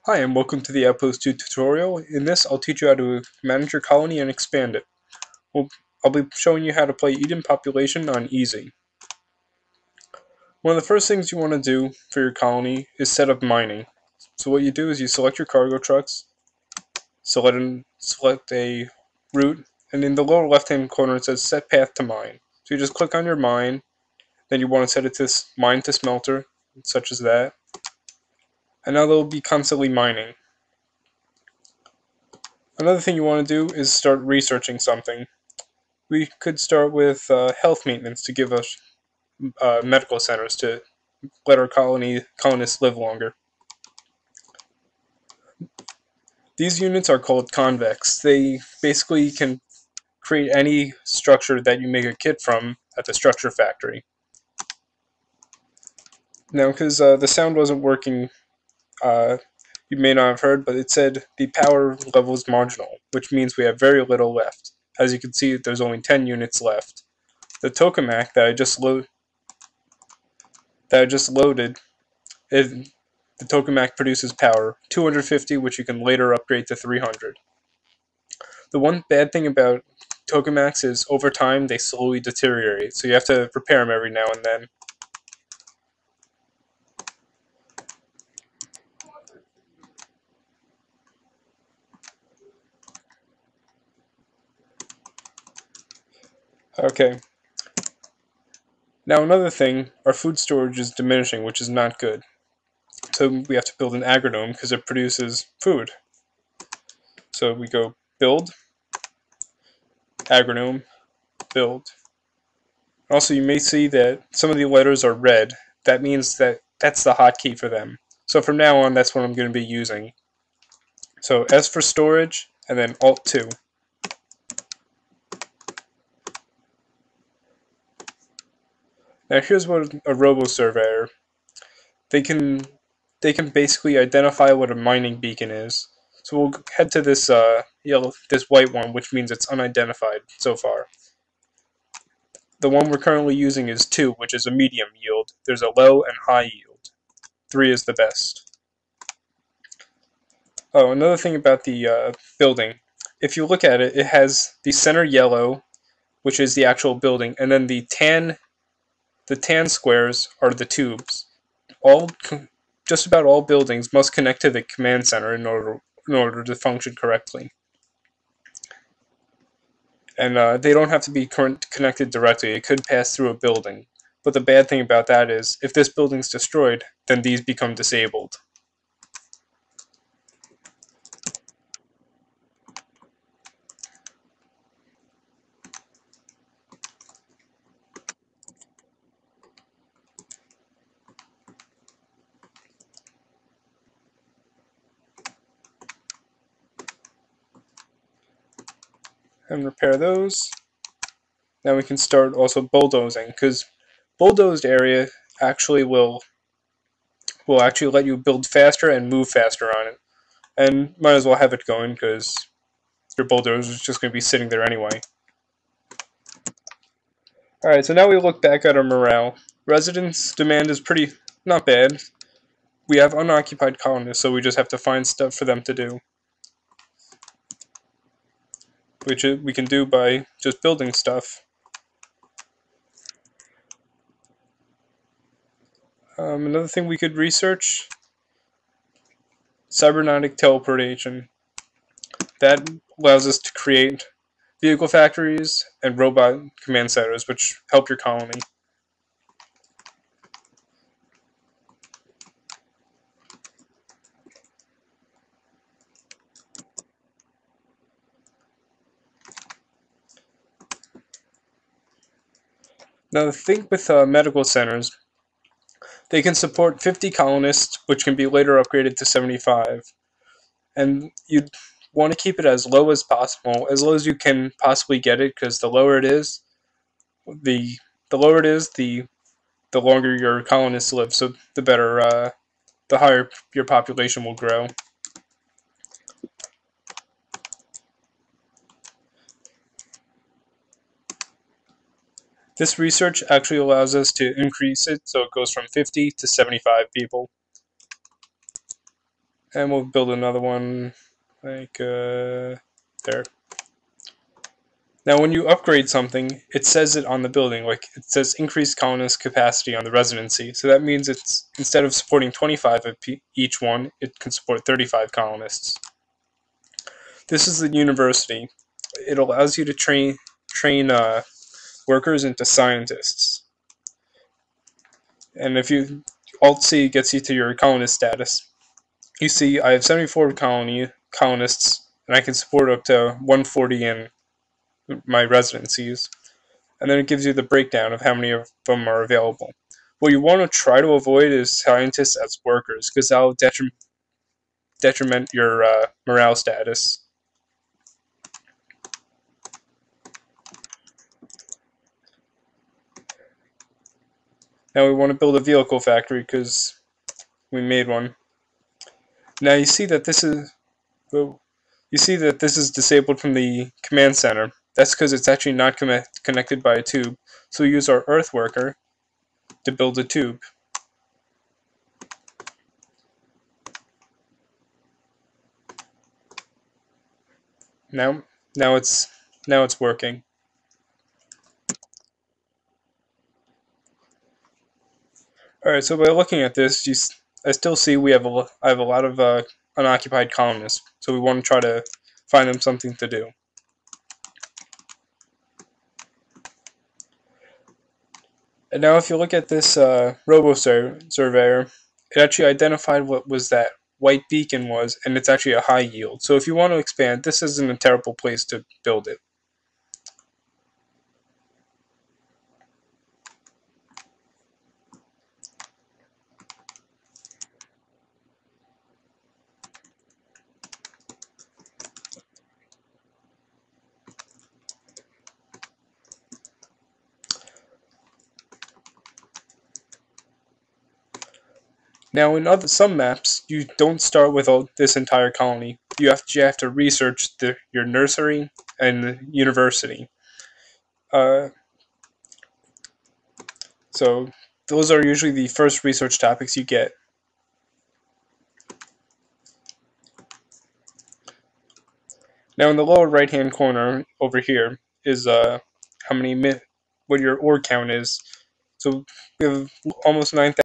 Hi, and welcome to the Outpost 2 tutorial. In this, I'll teach you how to manage your colony and expand it. Well, I'll be showing you how to play Eden Population on Easy. One of the first things you want to do for your colony is set up mining. So what you do is you select your cargo trucks, select a route, and in the lower left-hand corner it says Set Path to Mine. So you just click on your mine, then you want to set it to Mine to Smelter, such as that, and now they'll be constantly mining. Another thing you want to do is start researching something. We could start with health maintenance to give us medical centers to let our colonists live longer. These units are called convex. They basically can create any structure that you make a kit from at the structure factory. Now, because the sound wasn't working, uh, you may not have heard, but it said the power level is marginal, which means we have very little left. As you can see, there's only 10 units left. The tokamak that I just loaded, the tokamak produces power, 250, which you can later upgrade to 300. The one bad thing about tokamaks is over time they slowly deteriorate, so you have to repair them every now and then. Okay. Now another thing, our food storage is diminishing, which is not good. So we have to build an agronome because it produces food. So we go build, agronome, build. Also, you may see that some of the letters are red. That means that that's the hotkey for them. So from now on, that's what I'm going to be using. So S for storage, and then Alt 2. Now here's what a robo-surveyor. They can they can basically identify what a mining beacon is. So we'll head to this this white one, which means it's unidentified so far. The one we're currently using is 2, which is a medium yield. There's a low and high yield. 3 is the best. Oh, another thing about the building. If you look at it, it has the center yellow, which is the actual building, and then the tan squares are the tubes. All just about all buildings must connect to the command center in order to function correctly. And they don't have to be connected directly. It could pass through a building. But the bad thing about that is, if this building's destroyed, then these become disabled. And repair those. Now we can start also bulldozing, because bulldozed area actually will actually let you build faster and move faster on it. And might as well have it going, because your bulldozer is just going to be sitting there anyway. Alright, so now we look back at our morale. Residence demand is pretty not bad. We have unoccupied colonists, so we just have to find stuff for them to do. Which we can do by just building stuff. Another thing we could research, cybernetic teleportation. That allows us to create vehicle factories and robot command centers, which help your colony. Now the thing with medical centers, they can support 50 colonists, which can be later upgraded to 75. And you'd want to keep it as low as possible, as low as you can possibly get it, because the lower it is, the the lower it is, the longer your colonists live. So the better, the higher your population will grow. This research actually allows us to increase it, so it goes from 50 to 75 people. And we'll build another one like there. Now, when you upgrade something, it says it on the building, like it says increased colonist capacity on the residency. So that means it's instead of supporting 25 of each one, it can support 35 colonists. This is the university. It allows you to train workers into scientists. And if you Alt C gets you to your colonist status. You see, I have 74 colonists, and I can support up to 140 in my residencies. And then it gives you the breakdown of how many of them are available. What you want to try to avoid is scientists as workers, because that'll detriment your morale status. Now we want to build a vehicle factory, because we made one. Now you see that this is disabled from the command center. That's because it's actually not connected by a tube. So we use our earth worker to build a tube. Now, now it's working. All right. So by looking at this, I still see I have a lot of unoccupied colonists. So we want to try to find them something to do. And now, if you look at this surveyor, it actually identified what was that white beacon was, and it's actually a high yield. So if you want to expand, this isn't a terrible place to build it. Now, in some maps, you don't start with this entire colony. You have to research your nursery and the university. Uh, so those are usually the first research topics you get. Now, in the lower right-hand corner over here is how many what your ore count is. So we have almost 9,000.